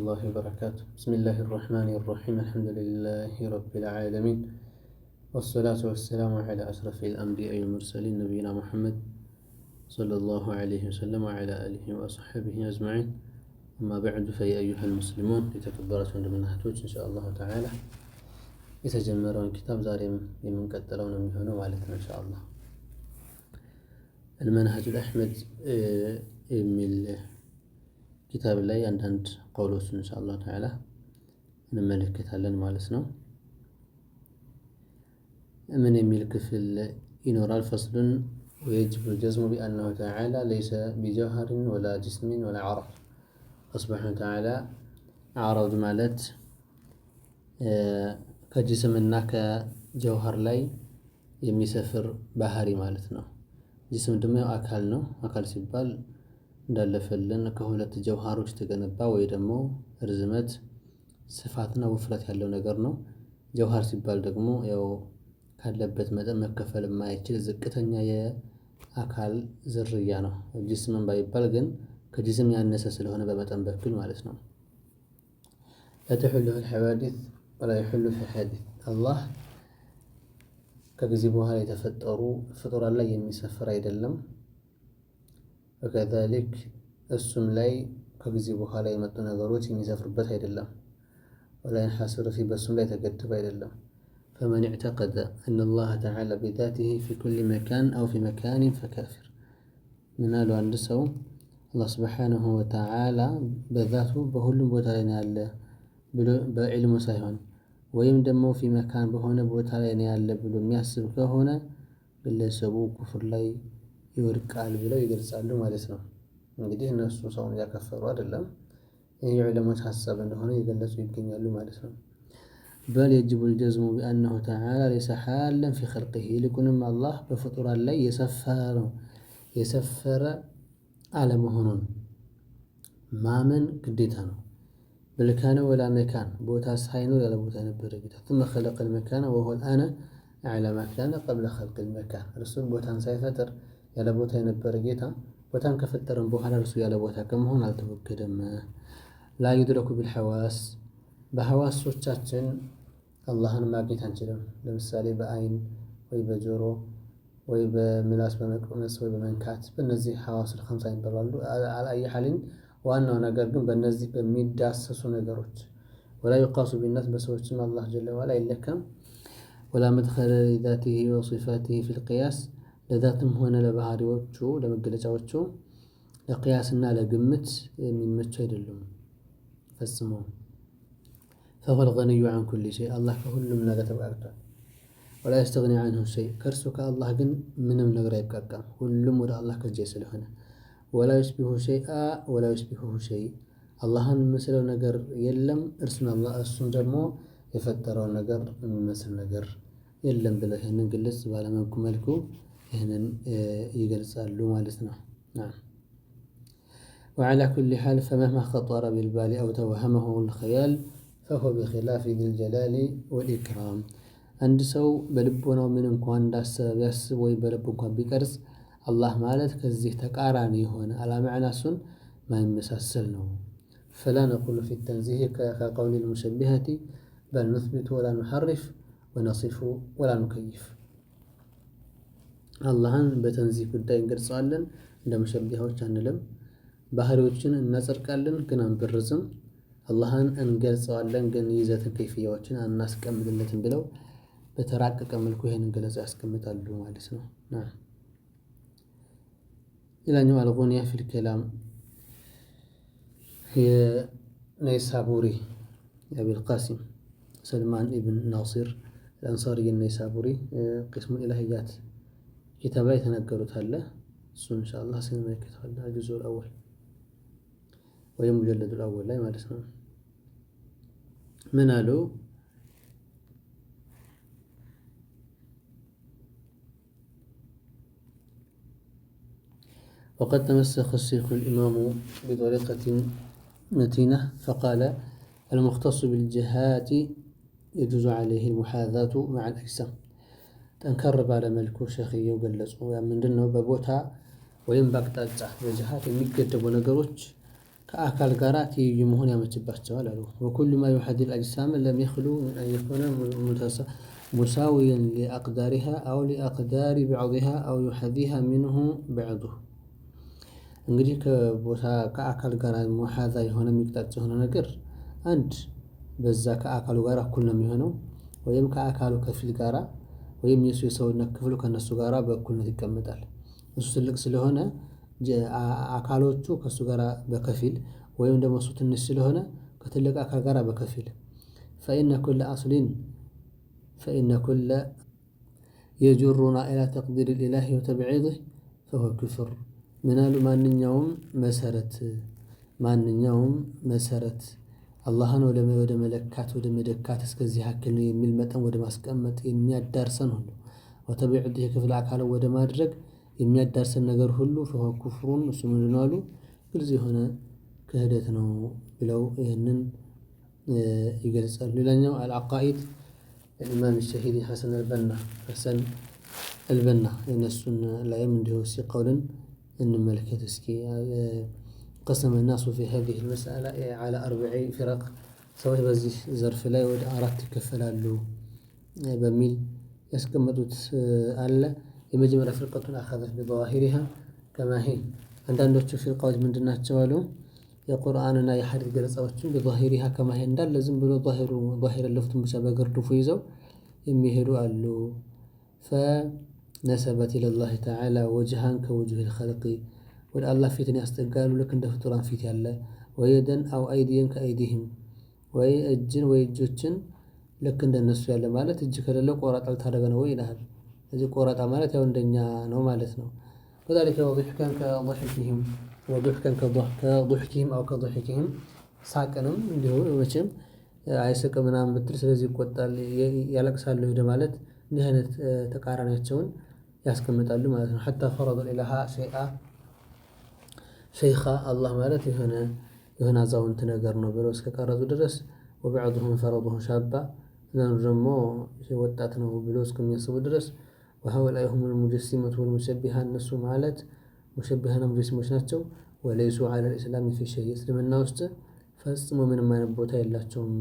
الله وبركاته. بسم الله الرحمن الرحيم. الحمد لله رب العالمين، والصلاة والسلام على أشرف الأنبياء والمرسلين نبينا محمد صلى الله عليه وسلم وعلى آله وصحبه أجمعين. أما بعد، فيا أيها المسلمون لتكبرت وندمناهتوج إن شاء الله تعالى يتجمرون كتاب زاريم من قتلون من هنا والتنا إن شاء الله. المنهج الأحمد من كتاب الله عند قوله إن شاء الله تعالى نملك تهلن مالسنا من يملك في إنورال فصل ويجب الجزم بأنه تعالى ليس بجوهر ولا جسم ولا عرض. سبحانه وتعالى عرض مالت كجسمنا كجوهر لاي يمسفر بحري مالتنا. جسم دم أكلنا أكل سبال እንዳለፈልን ከሁለት ጀውሃሮች ተገነባ ወይ ደግሞ ርዝመት ስፋትና ውፍረት ያለው ነገር ነው። ጀውሃር ሲባል ደግሞ ያው ካለበት መጠን መከፈል የማይችል ዝቅተኛ የአካል ዝርያ ነው። ጅስምን ባይባል ግን ከጅስም ያነሰ ስለሆነ በመጠን በኩል ማለት ነው። ለተሁሉ الحوادث ولا يحل في حادث አላህ ከጊዜ በኋላ የተፈጠሩ ፍጡራን ላይ የሚሰፍር አይደለም። وكذلك السم لاي كغزي بخالا يمطو نغروች የሚሰፍሩበት አይደለም። ولا ينحصر في بسم لاي ተገድቦ አይደለም። فمن اعتقد أن الله تعالى بذاته في كل مكان أو في مكان فكافر. من قالوا عند سو الله سبحانه وتعالى بذاته بሁሉም ቦታ ላይ ነው ያለ ብሎ በዕልሙ ሳይሆን ወይም ደግሞ في مكان በሆነ ቦታ ላይ ነው ያለ ብሎ የሚያስብ ከሆነ ግለሰቡ ኩፍር ላይ ይወድቃል ብለው ይገልጻሉ ማለት ነው። እንግዲህ እነሱ ሰውን ያከፈሩ አይደለም፣ ይሄ የዑለማዎች ሐሳብ እንደሆነ የገለጹ ይገኛሉ ማለት ነው። بل يجب الجزم بأنه تعالى ليس حالا في خلقه لكنم الله بفطر الله يسفر على مهنون ما من قديتنا بل كان ولا مكان بوتا ساينو ولا بوتا نبرقته ثم خلق المكان وهو الآن على ما كان قبل خلق المكان. رسول بوتان سيفتر ያለ ቦታ የነበረ ጌታ ቦታን ከፈጠረን በኋላ እርሱ ያለ ቦታ ከመሆን አልተወገደም። ላ ይድረኩ بالحواس በሐዋሶቻችን አላህን ማግኘት አንችልም። ለምሳሌ በአይን ወይ በጆሮ ወይ በምላስ በመቅመስ ወይ በመንካት በእነዚህ ሐዋስ الخمسة ይባላሉ። አልአይ ሐሊን ዋናው ነገር ግን በእነዚህ በሚዳሰሱ ነገሮች ولا يقاس بالناس በሰዎችም አላህ ጀለ ወዐላ አይለካም። ولا مدخل لذاته وصفاته في القياس ለዛትም ሆነ ለባህሪዎቹ ለመገለጫዎቹ ለቅያስና ለግምት የሚመቹ አይደሉም ፈጽሞ። فهو الغني عن كل شيء الله ከሁሉም ነገር ተባርቷል። ولا يستغني عنه شيء ከእርሱ ከአላህ ግን ምንም ነገር አይብቃቃም። ሁሉም ወደ አላህ ከጀ ስለሆነ ولا يشبه شيئا ولا يشبهه شيء አላህን የሚመስለው ነገር የለም፣ እርሱም ደግሞ የፈጠረው ነገር የሚመስል ነገር የለም ብለው ይሄንን ግልጽ ባለመልኩ ይሄንን ይገልጻሉ ማለት ነው። وعلى كل حال فمهما خطر بالبال أو توهمه الخيال فهو بخلاف ذي الجلال والإكرام. عند سو بلبوناو من እንኳን እንዳሰበ ቢያስብ ወይ በልቡ እንኳን ቢቀርጽ አላህ ማለት ከዚህ ተቃራኒ የሆነ አላማዕና እሱን ማይመሳሰል ነው። فلا نقول في التنزيه كقول المشبهة بل نثبت ولا نحرف ونصف ولا نكيف. አላህን በተንዚህ ጉዳይ እንገልጸዋለን፣ እንደ መሸቢሃዎች አንልም። ባህሪዎችን እናጸድቃለን ግን አንበርዝም። አላህን እንገልጸዋለን ግን ይዘትን ከይፍያዎችን አናስቀምጥለትም ብለው በተራቀቀ መልኩ ይሄንን ገለጻ ያስቀምጣሉ ማለት ነው። ሌላኛው አልጉንያ ፊል ከላም የነይሳቡሪ የአቢል ቃሲም ሰልማን ኢብን ናሲር الأنصاري النيسابوري قسم الإلهيات كتاب لا يتنقلوا تهلا إن شاء الله سينما يكتب الجزء الأول ويوم مجلد الأول لا يمارس منالو وقد تمسك الشيخ الإمام بطريقة متينة فقال المختص بالجهات يجوز عليه المحاذاة مع الأجسام. ጠንከር ባለ መልኩ ሸኽየው ገለጹ። ያ ምንድነው? በቦታ ወይም በአቅጣጫ በጅሃት የሚገደቡ ነገሮች ከአካል ጋር ትይዩ መሆን ያመችባቸዋል አሉ። ወኩሉ ማ ዩሐዲል አጅሳም ለም የኽሉ ምን አን የኩነ ሙሳዊየን ሊአቅዳሪሃ አው ሊአቅዳሪ በዕድሃ አው ዩሐዚሃ ሚንሁ በዕዱሁ። እንግዲህ ከቦታ ከአካል ጋር ሙሓዛ የሆነ የሚቅጣጭ የሆነ ነገር አንድ በዛ ከአካሉ ጋር እኩል ነው የሚሆነው፣ ወይም ከአካሉ ከፊል ጋራ ወይም የሱ የሰውነት ክፍሉ ከነሱ ጋራ በእኩልነት ይቀመጣል። እሱ ትልቅ ስለሆነ አካሎቹ ከሱ ጋር በከፊል ወይም ደግሞ እሱ ትንሽ ስለሆነ ከትልቅ አካል ጋር በከፊል ፈኢነ ኩለ የጁሩና ኢላ ተቅዲር ልኢላሂ ወተብዒድህ ፈሁወ ክፍር ምናሉ ማንኛውም መሰረት አላህን ወደ መለካት ወደ መደካት እስከዚህ ያክል ነው የሚል መጠን ወደ ማስቀመጥ የሚያዳርሰን ሁሉ ወተብዒድህ የክፍል አካልን ወደ ማድረግ የሚያዳርሰን ነገር ሁሉ ፈሁወ ኩፍሩን እሱ ምንድን አሉ ግልጽ የሆነ ክህደት ነው ብለው ይህንን ይገልጻሉ። ሌላኛው አልዓቃኢድ الإمام الشهيد حسن البنا የነሱን ላይም እንዲሁ ሲቀውልን እንመልከት እስኪ። قسم الناس في هذه المسألة على 40 فرق ሰዎች በዚህ ዘርፍ ላይ ወደ 4 ይከፈላሉ በሚል ያስቀመጡት አለ። የመጀመሪያ ፍርቀቱን አኸዘት በዘዋሂሪሃ ከማ ሂ አንዳንዶቹ ፍርቃዎች ምንድናቸው አሉ የቁርአንና የሐዲስ ገለጻዎችን በዛሂሪሃ ከማ ሂ እንዳለ ዝም ብሎ ዛሂር ለፍቱን ብቻ በግርድፉ ይዘው የሚሄዱ አሉ። ፈነሰበት ኢለላህ ተዓላ ወጅሃን ከውጁሂል ኸልቂ ወደ አላህ ፊትን ያስጠጋሉ ልክ እንደ ፍጡራን ፊት ያለ፣ ወየደን አው አይዲየን ከአይዲህም ወይ እጅን ወይ እጆችን ልክ እንደነሱ ያለ ማለት እጅ ከሌለ ቆራጣ ልታደርገ ነው ወይ ይልሃል። እዚህ ቆራጣ ማለት ያው እንደኛ ነው ማለት ነው። ከዛሊከ ወضحكን ከضحكهم ወضحكን ከضحكهم አው ከضحكهم ሳቅንም እንዲሁ መቼም አይስቅም ምናምን ብትል ስለዚህ ይቆጣል ያለቅሳሉ ወደ ማለት እንዲህ አይነት ተቃራኒያቸውን ያስቀምጣሉ ማለት ነው። حتى فرض الإله ሸይኻ አላህ ማለት የሆነ አዛውንት ነገር ነው ብለው እስከቀረጹ ድረስ ወበዕድሁም ፈረዱሁ ሻባ እናኑ ደግሞ ወጣት ነው ብሎ እስከሚያስቡ ድረስ وهؤلاء هم المجسمة والمشبهة እነሱ ማለት ሙሸቢሃና ሙጀሲሞች ናቸው። ወለይሱ على الإسلام في شيء እስልምና ውስጥ ፈጽሞ ምንም አይነት ቦታ የላቸውም።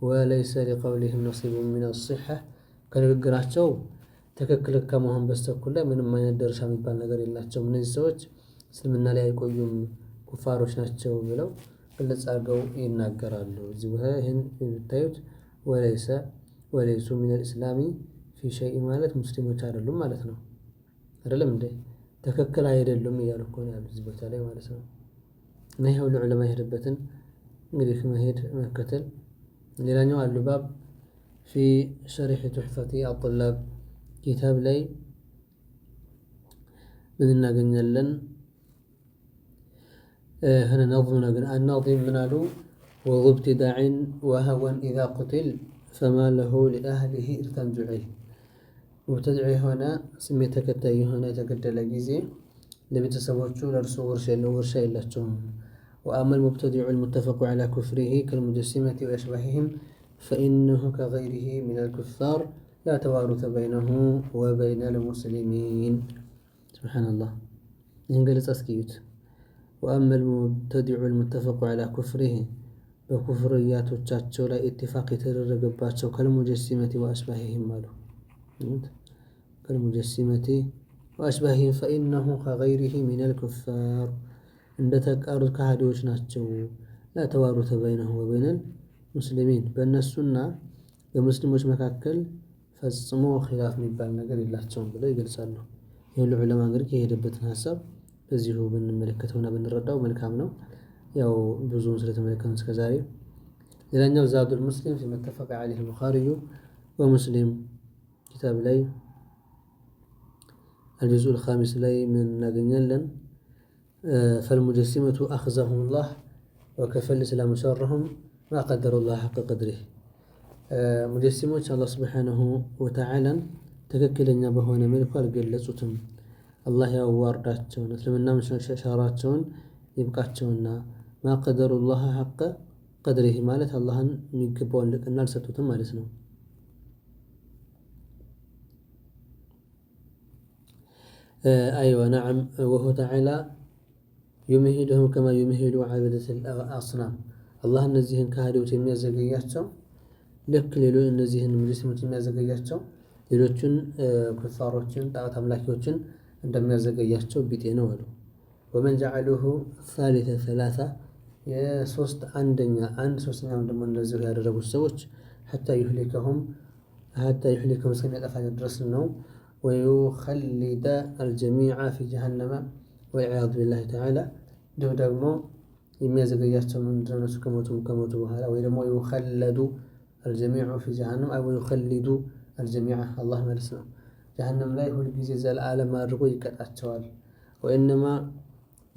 ወለይሰ لقولهم نصيب من الصحة ከንግግራቸው ትክክል ከመሆን በስተኩል ላይ ምንም አይነት ደርሻ የሚባል ነገር የላቸውም። እነዚህ ሰዎች እስልምና ላይ አይቆዩም ኩፋሮች ናቸው ብለው ግልጽ አድርገው ይናገራሉ። እዚህ ቦታ ይህን የምታዩት ወለይሱ من الإسلام في شيء ማለት ሙስሊሞች አይደሉም ማለት ነው። አይደለም እንዴ ትክክል አይደሉም እያሉ እኮ ነው ያሉት እዚህ ቦታ ላይ ማለት ነው። እና ይሄ ሁሉ ዑለማ የሄደበትን እንግዲህ መከተል። ሌላኛው አልባብ في شرح تحفة الطلاب ኪታብ ላይ ምን እናገኛለን? هنا نظمنا الناظم منالو وذو ابتداع وهوى إذا قتل فما له لأهله ارتنجعي مبتدعي هنا سميت كتاي هنا يتقدل جيزي لبيتسبوچو لرسو ورشا إلاتهم. وأما المبتدع المتفق على كفره كالمجسمة وأشباههم فإنه كغيره من الكفار لا توارث بينه وبين المسلمين. سبحان الله ينقل تسكيت. وأما المبتدع المتفق على كفره بكفريات وتشاتشو لا اتفاق يتدرجباتشو كالمجسمة وأشباههم مالو كالمجسمة وأشباههم فإنه كغيره من الكفار عند تقارض كهدوش ناتشو لا توارث بينه وبين المسلمين بأن السنة المسلموش مكاكل ፈጽሞ ኺላፍ የሚባል ነገር የላቸውም ብለው ይገልጻሉ። የሁሉ ዑለማ እንግዲህ የሄደበትን ሐሳብ በዚሁ ብንመለከተውና ብንረዳው መልካም ነው። ያው ብዙውን ስለተመለከትን እስከዛሬ። ሌላኛው ዛዱል ሙስሊም في متفق عليه البخاري ومسلم ኪታብ ላይ الجزء الخامس ላይ ምን እናገኛለን? فالمجسمة أخزهم الله وكفى الإسلام شرهم ما قدر الله حق قدره ሙጀሲሞች አላህ ስብሓነሁ ወተዓላን ትክክለኛ በሆነ መልኩ አልገለጹትም። አላህ ያዋርዳቸውን እስልምና ሸራቸውን ይብቃቸውና ማቀደሩላህ ሐቀ ቀድሪህ ማለት አላህን የሚገባውን ልቅና አልሰጡትም ማለት ነው። አይዋ ነዓም ወሁ ተዓላ يمهدهم كما يمهد عبدة الأصنام الله እነዚህን ከሃዲዎች የሚያዘገያቸው ልክ ሌሎች እነዚህን ሙጅሲሞች የሚያዘገያቸው ሌሎችን ኩፋሮችን ጣዖት አምላኪዎችን እንደሚያዘገያቸው ቢጤ ነው አሉ። ወመን ጀዐሉሁ ثالث ثلاثة የሶስት አንደኛ አንድ ሶስተኛውን ደግሞ እንደዚሁ ያደረጉት ሰዎች حتى يهلكهم እስከሚያጠፋቸው ድረስ ነው። ويخلد الجميع في جهنم والعياذ بالله تعالى ደግሞ የሚያዘገያቸው ምንድነው? እነሱ ከሞቱ በኋላ ወይ ደግሞ يخلد الجميع في جهنم أو يخلد الجميع الله ማለት ነው። ጀሃነም ላይ ሁል ጊዜ ዘላለም አድርጎ ይቀጣቸዋል። وإنما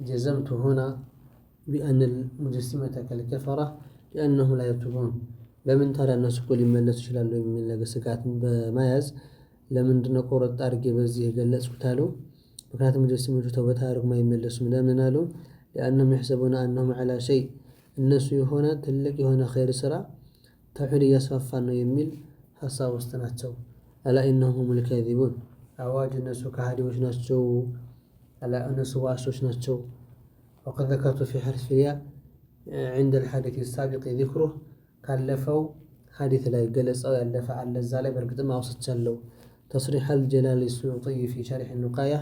جزمت هنا بأن المجسمة كالكفرة لأنه لا يتوبون ለምን ታዲያ እነሱ እኮ ሊመለሱ ይችላሉ የሚል ነገር ስጋትን በመያዝ ለምንድነው ቆረጥ አድርጌ በዚህ የገለጽኩት አሉ። ምክንያቱም ሙጀሲሞቹ ተውበት አድርገው አይመለሱም። ለምን አሉ? لأنهم يحسبون أنهم على شيء እነሱ የሆነ ትልቅ የሆነ ኸይር ስራ ተውሂድ እያስፋፋን ነው የሚል ሐሳብ ውስጥ ናቸው። አላ ኢነሁም ልካዚቡን አዋጅ እነሱ ከሃዲዎች ናቸው። አላ እነሱ ዋሾች ናቸው። وقد ذكرت في حرف الياء عند الحديث السابق ذكره ካለፈው ሐዲስ ላይ ገለጻው ያለፈ አለ እዛ ላይ በእርግጥም አውስቻለሁ። تصريح الجلال السيوطي في شرح النقاية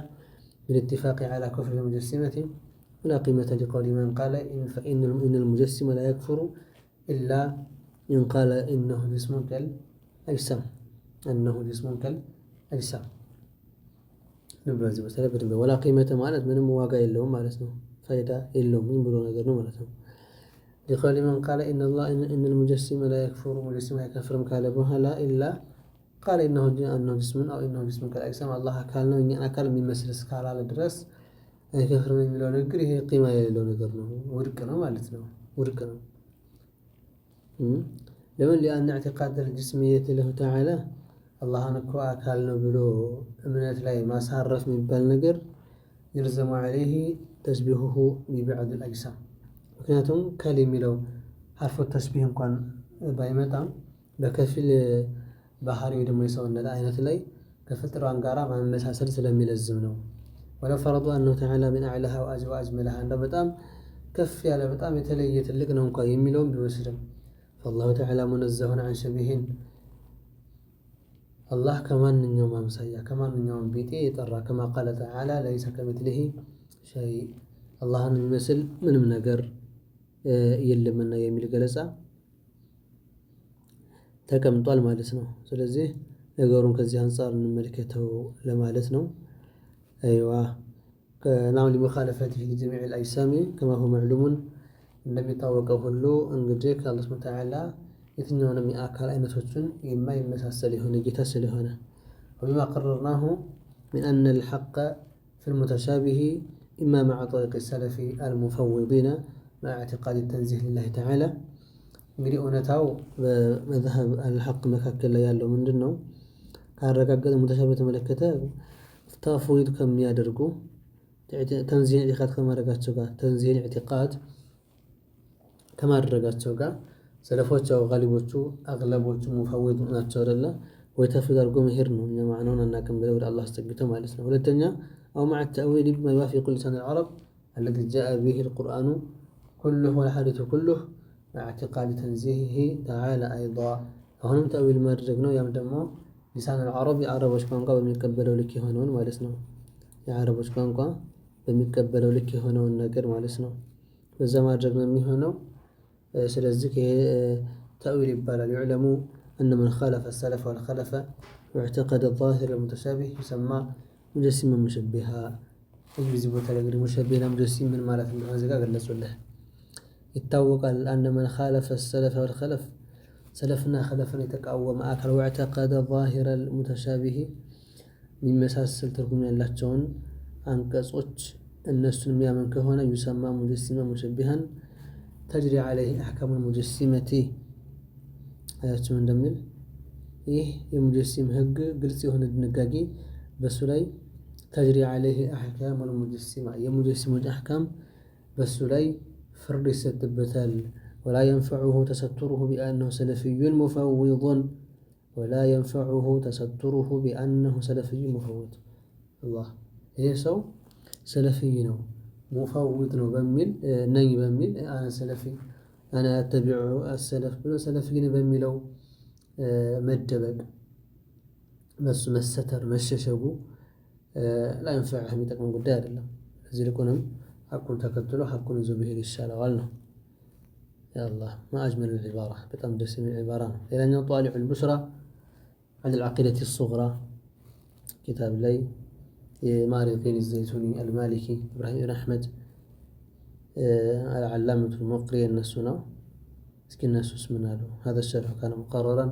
بالاتفاق على كفر المجسمة ولا قيمة لقول من قال إن المجسم لا يكفر إلا إن قال إنه جسم كالأجسام نبرز مثلا بدنا ولا قيمة ማለት ምንም ዋጋ የለውም ማለት ነው። ፋይዳ የለውም ምን ብሎ ነገር ነው ማለት ነው። لقول من قال إن المجسم لا يكفر مجسم يكفرم قال بها لا إلا قال إنه جسم أو إنه جسم كالأجسام الله أكلنا إن أكل من مسلس قال على درس يكفر من ملون نقر هي قيمة يلون نقر ነው ውድቅ ነው ማለት ነው። ውድቅ ነው ለምን لأن اعتقاد الجسمية له تعالى الله እኮ አካል ነው ብሎ እምነት ላይ ማሳረፍ የሚባል ነገር يلزم عليه تشبيهه ببعض الأجسام ምክንያቱም ከል የሚለው ሐርፉ ተሽቢህ እንኳን ባይመጣም በከፊል ባህሪው ደግሞ የሰውነት አይነት ላይ ከፍጥሯን ጋራ ማመሳሰል ስለሚለዝም ነው። ወለው ፈረዱ አነሁ ተዓላ ሚን አዕላሃ ወአጅመለሃ እንደው በጣም ከፍ ያለ በጣም የተለየ ትልቅ ነው እንኳን የሚለውን ቢወስድም ፈላሁ ተዓላ ሙነዘሁን አን ሸቢሂን አላህ ከማንኛውም አምሳያ ከማንኛውም ቢጤ የጠራ ከማ ቃለ ተዓላ ለይሰ ከሚስሊሂ ሸይ አላህን የሚመስል ምንም ነገር የለምና የሚል ገለጻ ተቀምጧል ማለት ነው። ስለዚህ ነገሩን ከዚህ አንፃር እንመልከተው ለማለት ነው። አይዋ ከናም ለመخالفته لجميع الاجسام كما هو معلوم እንደሚታወቀው ሁሉ እንግዲህ ከአላህ ሱብሓነሁ ወተዓላ የትኛውንም የአካል አይነቶችን የማይመሳሰል የሆነ ጌታ ስለሆነ وبما قررناه من أن الحق في المتشابه إما مع طريق السلف المفوضين مع اعتقاد التنزيه لله تعالى እንግዲህ እውነታው በመዝሀብ አልሐቅ መካከል ላይ ያለው ምንድነው? ካረጋገጠ ሙተሻቢህ በተመለከተ ተፍዊድ ከሚያደርጉ ተንዚህ ኢዕቲቃድ ከማድረጋቸው ጋር ተንዚህ ኢዕቲቃድ ከማድረጋቸው ጋር ሰለፎች ያው ጋሊቦቹ አግለቦቹ ሙፈዊድ ናቸው አይደለ ወይ ተፍዊድ አድርጎ መሄድ ነው። እኛ ማዕናውን አናውቅም ብለው ወደ አላህ አስጠግተው ማለት ነው። ሁለተኛ أو مع التأويل بما يوافق لسان العرب الذي جاء به القرآن كله والحديث كله مع اعتقاد تنزيهه تعالى أيضا فهنا تأويل ما رجعنا يوم دمو لسان العرب يعرب وش كان قبل يقبلوا لك هنون مالسنا يعرب وش كان قبل يقبلوا لك هنون نقر مالسنا بزمان رجعنا من هنا سلزك تأويل بالله يعلموا أن من خالف السلف والخلف واعتقد الظاهر المتشابه يسمى مجسما مشبها يجب تلقي مشبهنا مجسم من مالك من هذا قال له يتوقع أن من خالف السلف والخلف سلفنا خلفنا يتقوم أكل واعتقد ظاهر المتشابه من مساسل ترجم الله جون أنقصوش الناس من كهنا يسمى مجسما مشبها تجري عليه أحكام المجسمة አያችሁ እንደሚል ይህ የሙጀሲም ህግ ግልጽ የሆነ ድንጋጌ በሱ ላይ ተጅሪ عليه احكام المجسمه የሙጀሲሞች አህካም በሱ ላይ ፍርድ ይሰጥበታል። ولا ينفعه تستره بانه سلفي مفوض ولا ينفعه تستره بانه سلفي مفوض الله ይሄ ሰው ሰለፊይ ነው ሙፈውድ ነው በሚል ነኝ በሚል አነ ሰለፊ አነ አተቢዑ አሰለፍ ብሎ ሰለፊ ግን በሚለው መደበቅ በሱ መሰተር መሸሸጉ ላይንፈዕህ የሚጠቅመን ጉዳይ አይደለም። እዚህ ልቁንም ሐቁን ተከትሎ ሐቁን ይዞ ብሄድ ይሻለዋል ነው። ያአላህ ማአጅመል ዒባራ በጣም ደስ የሚል ዒባራ ነው። ሌላኛው ጧሊዑል ቡሽራ ዐን አልዓቂደቲ ሱግራ ኪታብ ላይ የማሪቂን ዘይቱኒ አልማሊኪ ኢብራሂም ብን አሕመድ አልዓላመቱል ሙቅሪ የነሱ ነው። እስኪ እነሱስ ምን አሉ? هذا الشرح كان مقررا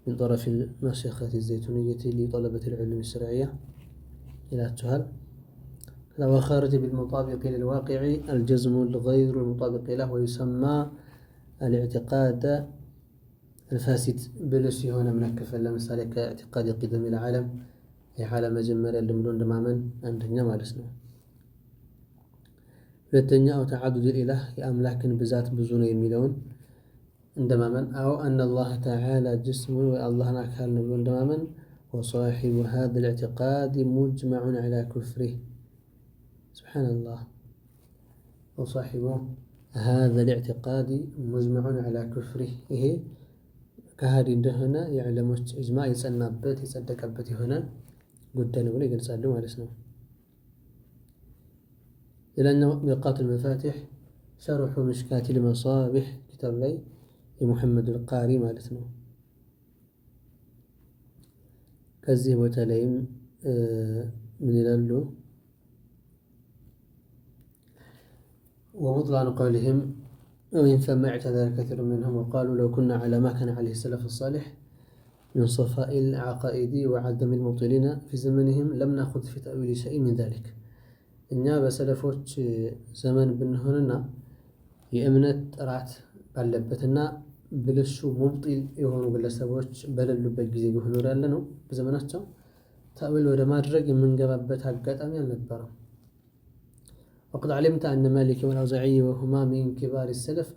من طرف المشيخة الزيتونية لطلبة العلوم الشرعية إلى التهل. وخارج بالمطابق للواقع الجزم الغير المطابق له ويسمى الاعتقاد الفاسد بلشي هنا منكف لمثال كاعتقاد قدم العالم هي حالة مجمرة اللي ملون تماما عندنا ما لسنا ሁለተኛ أو تعدد الإله የአምላክ ብዛት ብዙ ነው የሚለውን እንደማመን أو أن الله تعالى جسم والله አካል ነው እንደማመን وصاحب هذا الاعتقاد مجمع على كفره سبحان الله وصاحب هذا الاعتقاد مجمع على كفره ይሄ ከሃዲ እንደሆነ የዕለሞች ኢጅማዕ የጸናበት የጸደቀበት የሆነ ጉዳይ ነው ብለው ይገልጻሉ ማለት ነው። ሌላኛው ሚርቃት አልመፋቲሕ ሸርሑ ምሽካት አልመሳቢሕ ኪታብ ላይ የሙሐመድ አልቃሪ ማለት ነው። ከዚህ ቦታ ላይም ምን ይላሉ? وبطلان قولهم ومن ثم اعتذر كثير منهم وقالوا لو كنا على ما كان عليه السلف الصالح من صفاء العقائد وعدم المبطلين في زمنهم لم نأخذ في تأويل شيء من ذلك. እኛ በሰለፎች ዘመን ብንሆንና የእምነት ጥራት ባለበትና ብልሹ ሙብጢል የሆኑ ግለሰቦች በሌሉበት ጊዜ ቢሆን ያለ ነው በዘመናቸው ተእዊል ወደ ማድረግ የምንገባበት አጋጣሚ አልነበረም። وقد علمت أن مالك والأوزاعي وهما من كبار السلف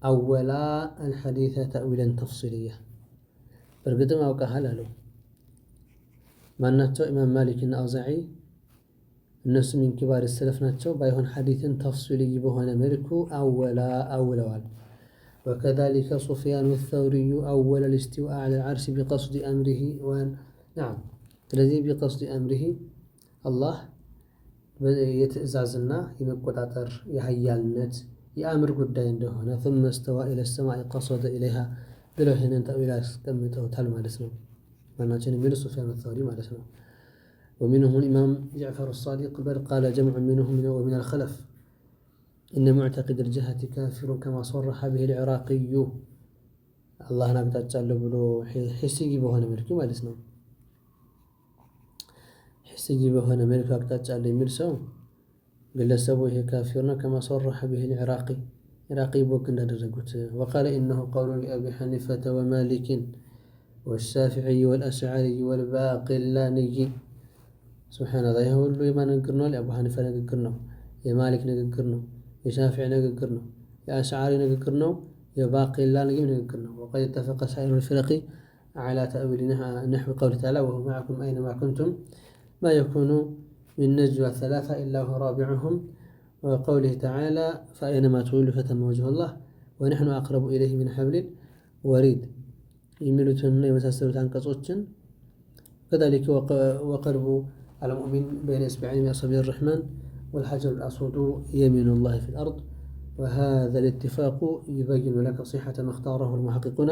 أولا الحديث تأويلا تفصيليا. برقدم أو كهلا له ما ناتشو إمام مالك الأوزاعي الناس من كبار السلف ناتشو بايهون حديث تفصيلي بهنا ملكو أولوال. وكذلك سفيان الثوري أول الاستواء على العرش بقصد أمره نعم الذي بقصد أمره الله የትእዛዝና የመቆጣጠር የሀያልነት የአምር ጉዳይ እንደሆነ ثم استوى إلى السماء قصد إليها ብለው ይህንን ተእዊል አስቀምጠውታል ማለት ነው። ማናችን የሚሉ ሱፊያን አልተውሪ ማለት ነው። ومنهم الإمام جعفر الصادق بل قال جمع منهم ومن الخلف إن معتقد الجهة كافر كما صرح به العراقي الله نقطع له بلو حسي بهنا ملكي ማለት ነው። حسي بهنا ملك أقطع له የሚል ሰው ግለሰቡ ይሄ ካፊር ነው كما صرح به العراقي بوك እንዳደረጉት وقال إنه قول لأبي حنيفة ومالك والشافعي والأشعري والباقلاني سبحان الله ይሄ ሁሉ የማን ንግግር ነው? የአቡ ሐኒፋ ንግግር ነው፣ የማሊክ ንግግር ነው፣ የሻፊዒ ንግግር ነው፣ የአሽዓሪ ንግግር ነው፣ የባቂላኒ ንግግር ነው። وقد اتفق سائر الفرق على تأويل نحو قوله تعالى وهو معكم أينما كنتم ما يكون من نجوى ثلاثة إلا هو رابعهم وقوله تعالى فأينما تولوا فتم وجه الله ونحن أقرب إليه من حبل الوريد የሚሉትን የመሳሰሉት አንቀጾችን كذلك وقرب المؤمن بين إصبعين من أصابع الرحمن والحجر الأسود يمين الله في الأرض. وهذا الاتفاق يبين لك صحة ما اختاره المحققون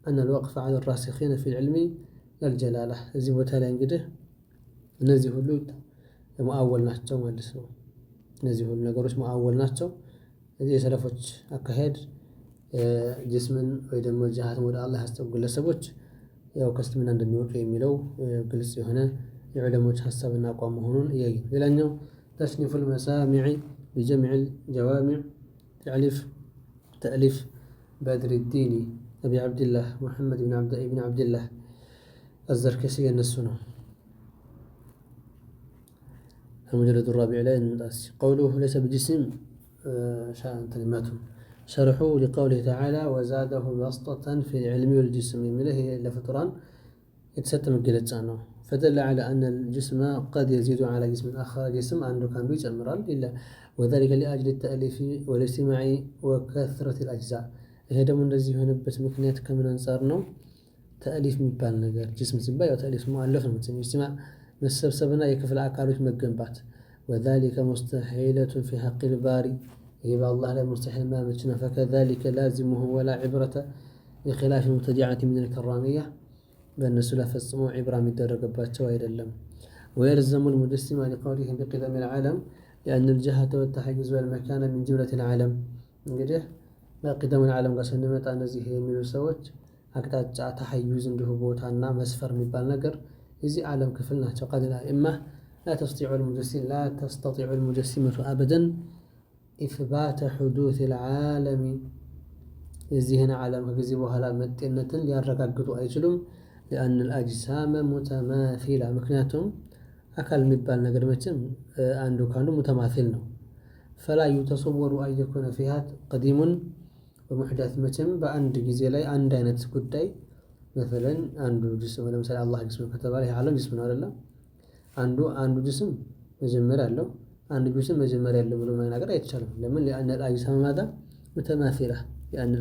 أن الوقف على الراسخين في العلم للجلالة. زبوتها لأنجده نزيه اللود مؤول ناتشو مالسو نزيه النقروش مؤول ناتشو هذه سلفوش أكهد جسمن ويدم الجهات مولى الله استقبل لسبوش ያው ከእስልምና እንደሚወጡ የሚለው ግልጽ የሆነ የዑለሞች ሐሳብና አቋም መሆኑን እያየን ሌላኛው ተስኒፍ المسامع بجمع الجوامع تأليف بدر الدين أبي عبد الله محمد بن عبد الله الزركشي النسونة المجلد الرابع لا المدرس قوله ليس بجسم شأن كلماتهم شرحوا لقوله تعالى وزاده بسطة في العلم والجسم منه إلا فطران يتستم الجلد عنه فدل على أن الجسم قد يزيد على جسم آخر جسم عنده كان يجمرال إلا وذلك لأجل التأليف والاجتماع وكثرة الأجزاء هذا من الذي هنبت مكنيات كمن أنصارنا تأليف مبال نجار جسم سباي وتأليف مؤلف مثل اجتماع مستبسبنا يكفل أكالوش مجنبات وذلك مستحيلة في حق الباري يبقى الله لا مستحيل ما متنا فكذلك لازمه ولا عبرة بخلاف المبتدعة من الكرامية بأن السلف السموع عبرة من درجات شوائر اللم ويلزم المجسم لقولهم بقدم العالم لأن الجهة والتحيز والمكان من جملة العالم እንግዲህ በቅደም العالم ጋር ስንመጣ እነዚህ የሚሉ ሰዎች አቅጣጫ ተሐይዝ እንዲሁ ቦታና መስፈር የሚባል ነገር እዚህ ዓለም ክፍል ናቸው قال إما لا تستطيع المجسمة أبدا إثبات حدوث العالم الذهن عالم كذي بحالا متنة ሊያረጋግጡ አይችሉም لأن الأجسام متماثلة ምክንያቱም አካል የሚባል ነገር መቼም አንዱ ካንዱ متماثل ነው فلا يتصور أن يكون فيها قديم ومحدث መቼም በአንድ ጊዜ ላይ አንድ አይነት ጉዳይ مثلا አንዱ ጅስም ለምሳሌ አላህ ጅስም ከተባለ ይሄ ዓለም ጅስም ነው አይደለም አንዱ ጅስም መጀመሪያ አለው አንዱ ጅስም መጀመሪያ ያለው ብሎ መናገር አይቻልም ለምን لأن الأجسام ماذا متماثلة لأن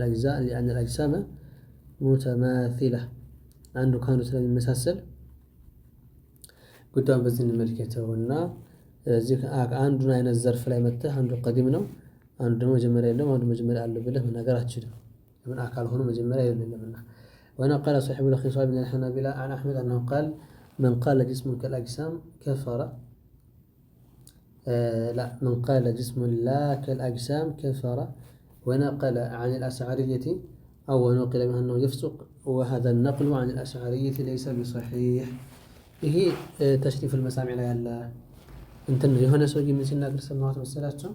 الأجسام متماثلة አንዱ ካንዱ ስለሚመሳሰል ጉዳዩን በዚህ እንመልከተውና እዚህ አንዱን አይነት ዘርፍ ላይ መጥተህ አንዱ ቀዲም ነው አንዱ ደግሞ መጀመሪያ የለውም አንዱ መጀመሪያ አለው ብለህ መናገር አትችልም ለምን አካል ሆኖ መጀመሪያ የለምና ونقل صاحب الخصال من الحنابلة عن أحمد أنه قال من قال جسم كالأجسام كفر من قال جسم لا كالأجسام كفر ونقل عن الأشعرية أو نقل منه أنه يفسق وهذا النقل عن الأشعرية ليس بصحيح ይሄ ተሽሪፍ المسامع ላይ ያለ እንትን የሆነ ሰው ምን ሲናገር ሰማሁት መሰላችሁ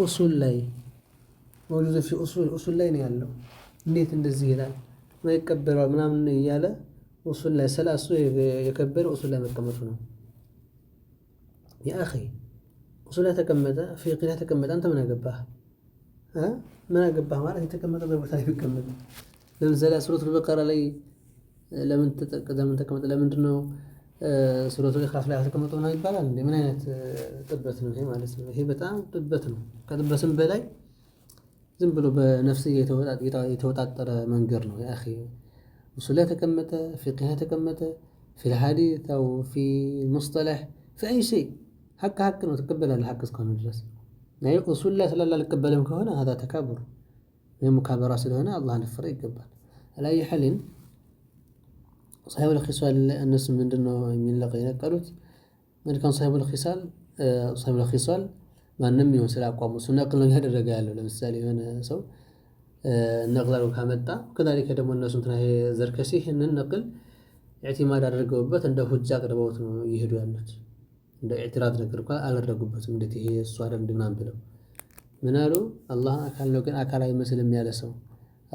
ኡሱል ላይ ወጁዝ في ኡሱል ላይ ነው ያለው እንዴት እንደዚህ ይላል ማይቀበለው ምናምን እያለ ኡሱል ላይ ሰላሱ የከበረ ኡሱል ላይ መቀመጡ ነው ያ اخي ኡሱል ላይ ተቀመጠ ፊቅህ ላይ ተቀመጠ አንተ ምን አገባህ ምን አገባህ ማለት የተቀመጠ በቦታ ላይ ይቀመጥ ለምሳሌ ሱረቱል በቀራ ላይ ለምን ተቀመጠ ለምንድን ነው ሱረቱል ኢኽላስ ላይ ተቀመጠ ነው ይባላል እንዴ ምን አይነት ጥበት ነው ይሄ ማለት ነው ይሄ በጣም ጥበት ነው ከጥበትም በላይ ዝም ብሎ በነፍስዬ የተወጣጠረ መንገር ነው ያ اخي ኡሱል ላይ ተቀመጠ ፊቅህ ላይ ተቀመጠ في الحديث او في المصطلح في اي شيء حق ነው ተቀበላል حق እስከሆነ ድረስ ናይ ኡሱል ላይ ስላላ ልቀበልም ከሆነ هذا ተካብር የሙካበራ ስለሆነ አላህ ልፈራ ይገባል አላይ ሐሊን صاحب الخصال الناس ምንድነው የሚለቀው የነቀሉት መልካም صاحب الخصال ማንንም ይሁን ስላቋሙ ነቅል ነው ያደረገ ያለው ለምሳሌ የሆነ ሰው ነቅላው ካመጣ ከዛሊከ ደግሞ እነሱ እንትና ይሄ ዘርከሲ ይሄንን ነቅል ኢዕቲማድ አድርገውበት እንደ ሁጃ አቅርበውት ነው ይሄዱ ያሉት እንደ ኢዕትራድ ነገር እንኳን አላደረጉበትም እንዴት ይሄ እሱ አይደል ምናምን ብለው ምን አሉ አላህ አካል ነው ግን አካል አይመስልም ያለ ሰው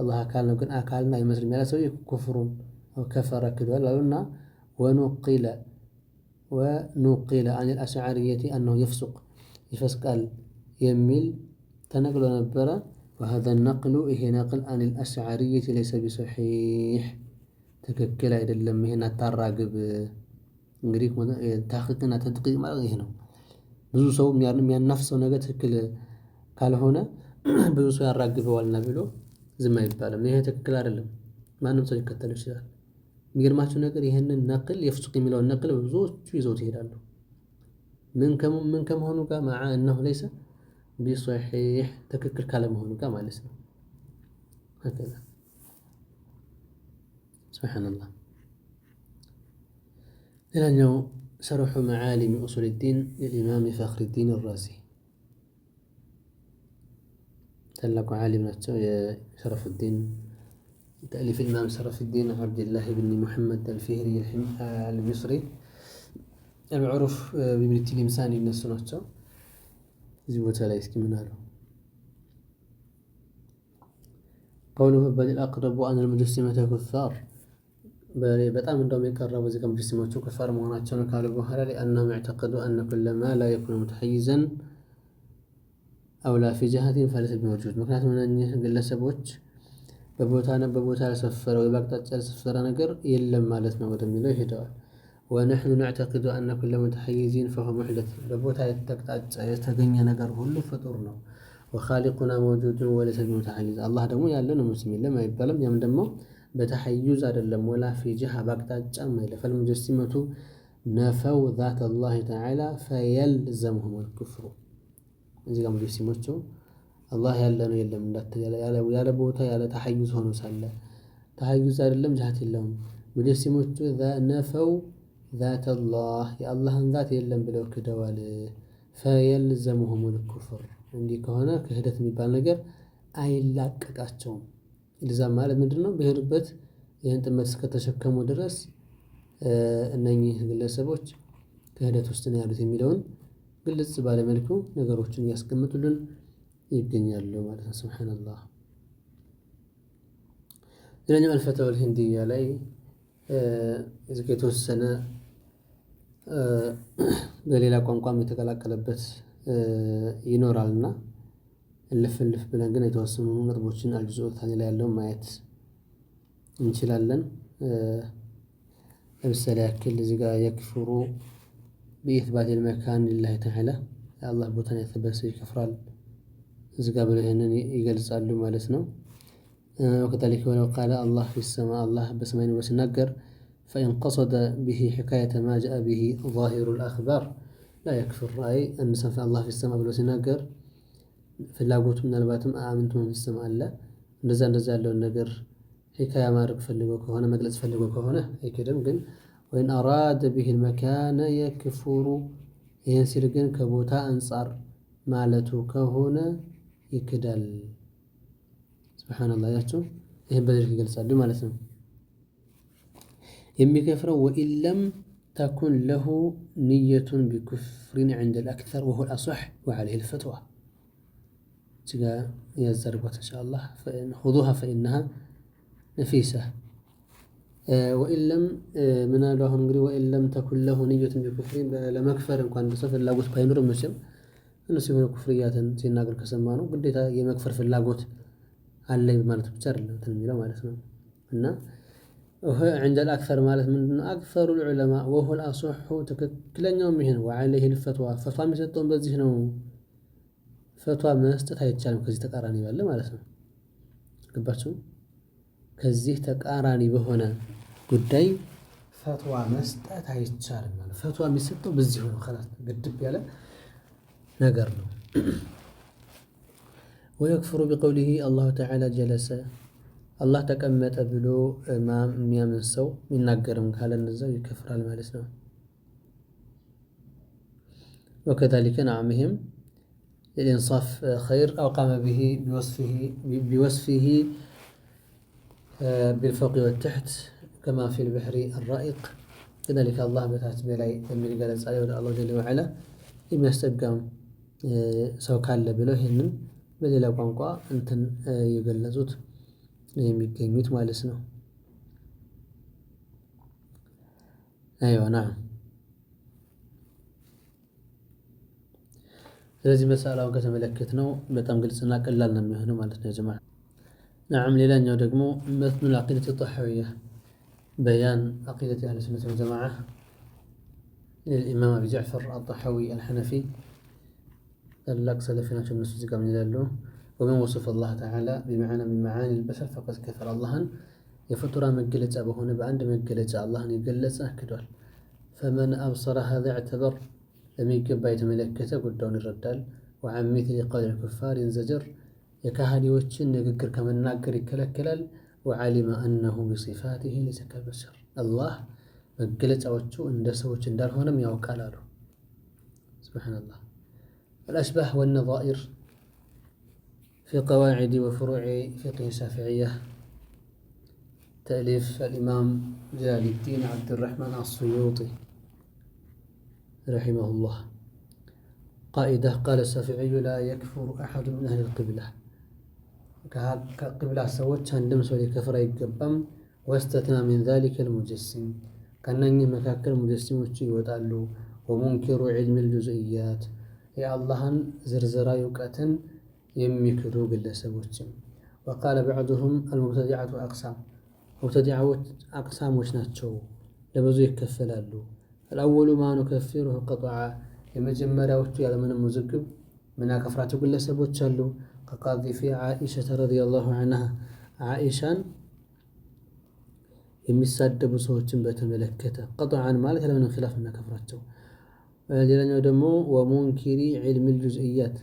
አላህ አካል ነው ግን አካልን አይመስልም ያለ ሰው ኩፍሩን وكفر كذا ونقل عن الأشعرية أنه يفسق يميل تنقل نبرة وهذا النقل نقل عن الأشعرية ليس بصحيح تككل إلى اللي هنا تراقب እንግዲህ ታህቂቅና ተድቂቅ ማለት ይሄ ነው ብዙ ሰው የሚያናፍሰው ነገር ትክክል ካልሆነ ብዙ ሰው ያራግበዋልና ብሎ ዝም አይባልም ይሄ ትክክል አይደለም ማንም ሰው ይከተል ይችላል የሚገርማችሁ ነገር ይሄንን ነቅል የፍሱቅ የሚለውን ነቅል ብዙዎቹ ይዘውት ይሄዳሉ ምን ከመሆኑ ጋር مع انه ليس بصحيح ትክክል ካለመሆኑ ጋር ማለት ነው هكذا سبحان الله ሌላኛው شرح معالم أصول الدين للإمام فخر الدين الرازي تلقى عالم ናቸው የሸረፍ الدين تأليف الإمام شرف الدين عبد الله بن محمد الفهري المصري المعروف بابن التلمساني من السنة زيوة لا يسكي منها قوله بل الأقرب أن المجسمة كثار በጣም እንደውም የቀረበው እዚህ ከሙጅሲሞቹ ከፋር መሆናቸውን ካሉ በኋላ لأنهم اعتقدوا أن كل ما لا يكون متحيزا أو لا في جهة فليس بموجود ምክንያቱም እነኚህ ግለሰቦች በቦታ ያልሰፈረ ወይ በአቅጣጫ ያልሰፈረ ነገር የለም ማለት ነው ወደሚለው ይሄዳል ወነሕኑ ነዕተቂዱ አነ ኩለ ሙተሐይዚን ፈሁወ ሙሕደት በቦታ የተገኘ ነገር ሁሉ ፍጡር ነው። ወኻሊቁና መውጁዱን ወለይሰ ቢሙተሐይዝ አላህ ደግሞ ያለ ነው ሙስሊም የለም አይባልም። ያም ደግሞ በተሐዩዝ አይደለም ወላ ፊ ጅሃ በአቅጣጫም አይደለም። ፈልሙጀሲመቱ ነፈው ዛተ አላህ ተዓላ ፈየልዘሙሁም አልኩፍሩ። እዚህ ጋር ሙጀሲሞቹ አላህ ያለ ነው የለም እንዳትል ያለ ቦታ ያለ ተሐዩዝ ሆኖ ሳለ ተሐዩዝ አይደለም ጅሃት የለውም። ሙጀሲሞቹ ነፈው ዛተ አላህ የአላህን ዛት የለም ብለው ክደዋል። ፈየልዘሙሁም አልኩፍር እንዲህ ከሆነ ክህደት የሚባል ነገር አይላቀቃቸውም። ኢልዛም ማለት ምንድን ነው? በሄዱበት ይህን ጥመት እስከተሸከሙ ድረስ እነኚህ ግለሰቦች ክህደት ውስጥ ነው ያሉት የሚለውን ግልጽ ባለመልኩ ነገሮችን እያስቀምጡልን ይገኛሉ ማለት ነው። ሱብሓነላህ። ሌላኛው አልፈተዋ አልሂንዲያ ላይ እዚህ የተወሰነ በሌላ ቋንቋም የተቀላቀለበት ይኖራልና እልፍ ብለን ግን የተወሰኑ ነጥቦችን አልጁዝኡ ታኒ ላይ ያለውን ማየት እንችላለን። ለምሳሌ ያክል እዚህ ጋር የክፍሩ ቢኢትባቲል መካን ሊላሂ ተዓላ የአላህ ቦታን ያተበት ሰው ይከፍራል እዚህ ጋር ብለው ይህንን ይገልጻሉ ማለት ነው። ወከዛሊከ ወለው ቃለ አላህ ፊሰማ አላህ በሰማይ ነው ሲናገር ፈኢን ቀሰደ ቢሂ ሒካየተ ማ ጃአ ቢሂ ዛሂሩል አኽባር ላ የክፍር አይ እንሰንፍ አላህ ፊሰማ ብሎ ሲናገር ፍላጎቱ ምናልባትም አምንቱ ፊሰማ አለ እንደዛ ያለውን ነገር ሒካያ ማድረግ ፈልጎ ከሆነ መግለጽ ፈልጎ ከሆነ አይክድም። ግን ወይን አራደ ቢሂል መካነ የክፉሩ ይህን ሲል ግን ከቦታ አንጻር ማለቱ ከሆነ ይክዳል። ሱብሓነላህ ያቸው ይህን በድርግ ይገልጻሉ ማለት ነው። የሚከፍረው ወኢለም ተኩን ለሁ ንየቱን ቢኩፍሪን ዐንደል አክተር ወሁወል አሰሕ ወዐለይሂል ፈትዋ እዚህ ጋር ያዘርጓት ኢንሻአላህ ኹዙሃ ፈኢነሃ ነፊሳ። ወኢለም ምን አሉ አሁን እንግዲህ ወኢለም ተኩን ለሁ ንየቱን ቢኩፍሪን ለመክፈር እንኳን ሰው ፍላጎት ባይኖርም መቼም እነሱ የሆነ ኩፍርያትን ሲናገር ከሰማ ነው ግዴታ የመክፈር ፍላጎት አለኝ ማለት ብቻ አይደለም እንትን የሚለው ማለት ነው። እና ዐንደል አክተር ማለት ምንድን ነው? አክተሩል ዑለማ ወሁወል አሰሑ ትክክለኛውም ይሄ ነው። ወዐለይሂል ፈትዋ ፈትዋ የሚሰጠውን በዚህ ነው። ፈትዋ መስጠት አይቻልም ከዚህ ተቃራኒ ባለ ማለት ነው። ገባችሁ? ከዚህ ተቃራኒ በሆነ ጉዳይ ፈትዋ መስጠት አይቻልም ማለት ፈትዋ የሚሰጠው በዚህ ሆኖ خلاص ግድብ ያለ ነገር ነው። ወየክፍሩ ቢቀውሊሂ አላሁ ተዓላ ጀለሰ አላህ ተቀመጠ ብሎ የሚያምን ሰው የሚናገርም ካለ እነዛው ይከፍራል ማለት ነው። ወከዛሊከ ነዓም الإنصاف خير أو قام به بوصفه بالفوق والتحت كما في البحر الرائق كذلك الله بتاعت بلاي من جلس عليه الله جل وعلا إما يستقام سو كان بله هنن بليلا ቋንቋ እንትን የገለጹት የሚገኙት ማለት ነው። አይዋ ናም ስለዚህ መሳላውን ከተመለከትነው በጣም ግልጽና ቀላል ነው የሚሆነው ማለት ነው ጀማዓ። ናም ሌላኛው ደግሞ መትኑል ዐቂደት ጠሐዊያ በያን ዐቂደት አህለ ሱነህ ወልጀማዓ للإمام أبي جعفر الطحاوي الحنفي ታላቅ ሰለፊ ናቸው እነሱ እዚህ ጋር ምን ይላሉ? ወመን ወሰፈ አላህ ተዓላ ቢመዓና ሚን መዓኒ አልበሸር ፈቀድ ከፈረ አላህን የፍጡራን መገለጫ በሆነ በአንድ መገለጫ አላህን የገለጸ ክዷል። ፈመን አብሰረ ሃዛ እዕተበር ለሚገባ የተመለከተ ጉዳዩን ይረዳል። ወዐን ሚስሊ ቀውሊ ልኩፋር ይንዘጀር የካሃዲዎችን ንግግር ከመናገር ይከለከላል። ወዐሊመ አነሁ ቢሲፋቲሂ ለይሰ ከልበሸር አላህ መገለጫዎቹ እንደ ሰዎች እንዳልሆነም ያውቃል አሉ። ሱብሓነላህ። الأشباه والنظائر في قواعد وفروع فقه الشافعية تأليف الإمام جلال الدين عبد الرحمن السيوطي رحمه الله. قائدة قال الشافعي لا يكفر أحد من أهل القبلة كقبلة سوت عندما سولي كفر يقبم واستثنى من ذلك المجسم كان مكاكل المجسم وتعلو ومنكر علم الجزئيات የአላህን ዝርዝራዊ እውቀትን የሚክዱ ግለሰቦችም ወቃለ በዕዱሁም አልሙብተዲዐቱ አቅሳም ሙብተዲዐዎች አቅሳሞች ናቸው ለብዙ ይከፈላሉ። الأول ما نكفره قطعا የመጀመሪያው ያለምንም ውዝግብ ምናከፍራቸው ግለሰቦች አሉ ከቃዲ ፊ ዓኢሻ ረዲየላሁ ዐንሃ ዓኢሻን የሚሳደቡ ሰዎችን በተመለከተ ቀጥዓን ማለት ያለምንም ኺላፍ ምናከፍራቸው ሌላኛው ደግሞ ወሙንኪሪ ዒልም الجزئيات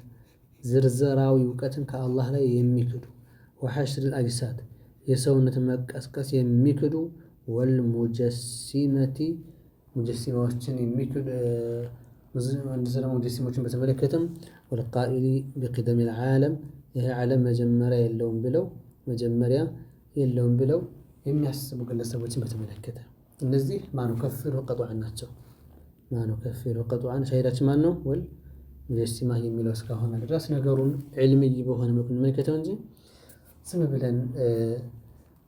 ዝርዝራዊ እውቀትን ከአላህ ላይ የሚክዱ ወሐሽር الأجساد የሰውነት መቀስቀስ የሚክዱ ወልሙጀሲመቲ ሙጀሲማዎችን የሚክዱ ሙጀሲሞችን በተመለከተም ወልቃኢሊ ቢቅደም العالم ይሄ ዓለም መጀመሪያ የለውም ብለው የሚያስቡ ግለሰቦችን በተመለከተ እነዚህ ማኑ ከፍሩ ቀጥዓን ናቸው ማኑ ከፍሩ ቀጥዓን ሻሂዳችን ማን ነው ወል ሙጀሲማ የሚለው እስካሁን ድረስ ነገሩን ዒልምይ በሆነ መልኩ እንመለከተው እንጂ ስም ብለን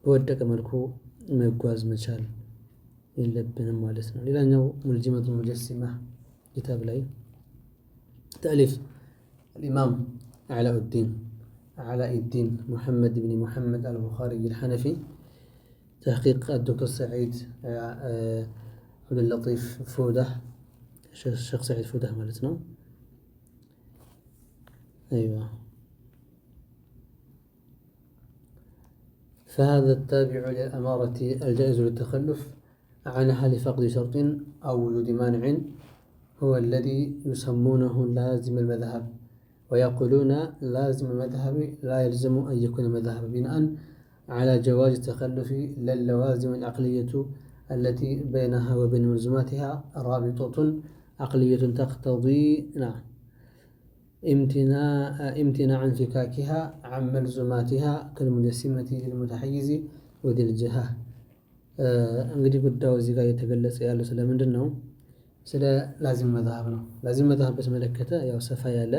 በወደቀ መልኩ መጓዝ መቻል የለብንም ማለት ነው ሌላኛው ሙልጂመቱ ሙጀሲማ كتاب لاي تأليف الإمام علاء الدين محمد بن محمد البخاري الحنفي تحقيق الدكتور سعيد عبد اللطيف فودة الشيخ سعيد فودة مالتنا أيوة فهذا التابع للأمارة الجائز للتخلف عنها لفقد شرط أو وجود مانع هو الذي يسمونه لازم المذهب ويقولون لازم المذهب لا يلزم أن يكون مذهب بناء على جواز التخلف للوازم العقلية التي بينها وبين ملزماتها رابطة عقلية تقتضي امتناع انفكاكها عن ملزماتها كالمجسمة للمتحيز وذي الجهة እንግዲህ ጉዳዩ እዚህ ጋር የተገለጸ ያለው ስለምንድን ነው ስለ ላዚም መዝሐብ ነው ላዚም መዝሐብ በተመለከተ ያው ሰፋ ያለ